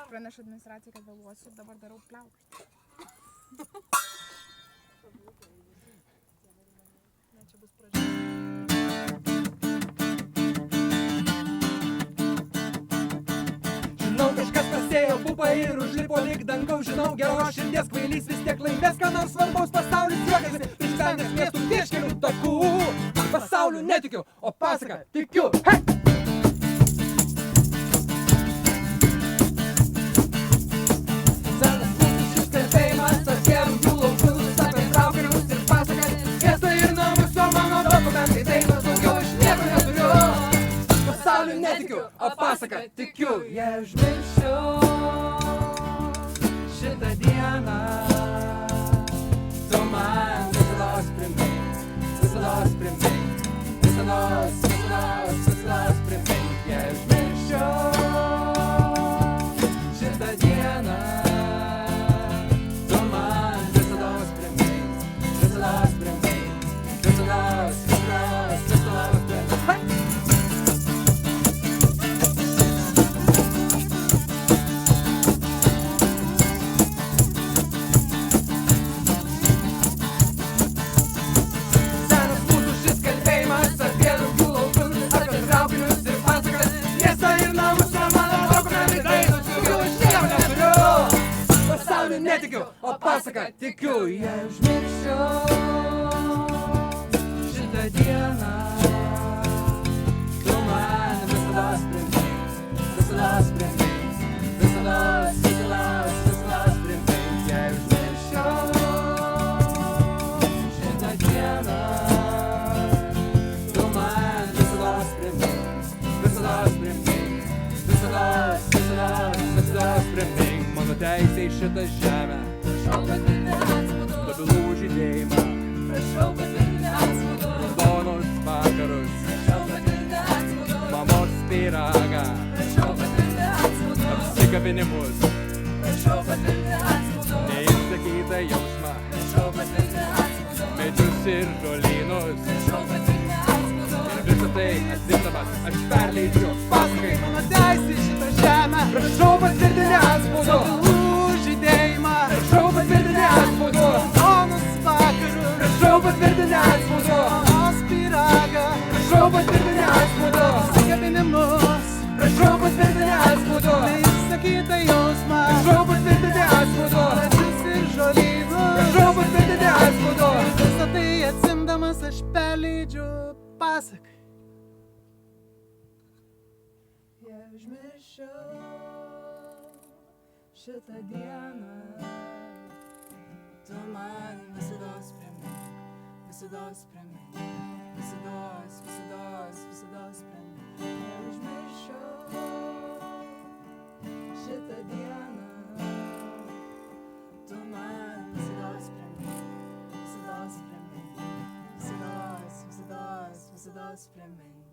Pranešu administracijai, kad vėluosiu ir dabar darau pliaukus. Ne, čia bus pradžia. Žinau, kažkas prasėjo pupa ir užlipo lyg dangaus. Žinau, geros širdies kvailys vis tiek laimės, ką nors svarbaus pasaulis juokiasi. Prispendęs miestų vieškelių takų. Pasauliu netikiu, o pasaka tikiu. Hei! Senas mūsų šis kalbėjimas apie rūkių laukus, apie traukinius ir pasakas. Miestą ir namus, o mano dokumentai dainos, daugiau aš nieko neturiu. Pasauliu netikiu, o pasaka tikiu. Jei užmirščiau šitą dieną, tu man visados primink, visados primink, visados primink. Jei užmirščiau šitą dieną, tu man visados primink, visados primink, visados primink. Hey! Netikiu, o pasaka tikiu. Jei užmirščiau šitą dieną, tu man visados primink, visados primink, visados primink. Jei užmirščiau šitą dieną, tu man visados primink, visados primink, visados primink. Mano teisė į šitą žemę, prašau patvirtinti atspaudą, dobilų žydėjimą, prašau patvirtinti atspaudą, raudonos vakarus, prašau patvirtinti atspaudą, mamos pyragą, prašau patvirtinti atspaudą, apsikabinimus, prašau patvirtinti atspaudą, neišsakytą jausmą, prašau patvirtinti atspaudą, medžius ir žolynus, prašau patvirtinti atspaudą, ir visą tai atsimdamas aš perleidžiu pasakai. Mano teisė į šitą žemę, prašau patvirtinti atspaudą, prašau patvirtinti atspaudą, raudonos vakarus, prašau patvirtinti atspaudą, mamos pyragą, prašau patvirtinti atspaudą, apsikabinimus, prašau patvirtinti atspaudą, neišsakytą jausmą, prašau patvirtinti atspaudą, medžius ir žolynus, prašau patvirtinti atspaudą, ir visą tai atsimdamas aš perleidžiu pasakai. Jei užmirščiau šitą dieną, tu man visados primink, visados primink, visados primink. Jei užmirščiau šitą dieną, tu man visados primink, visados primink, visados primink.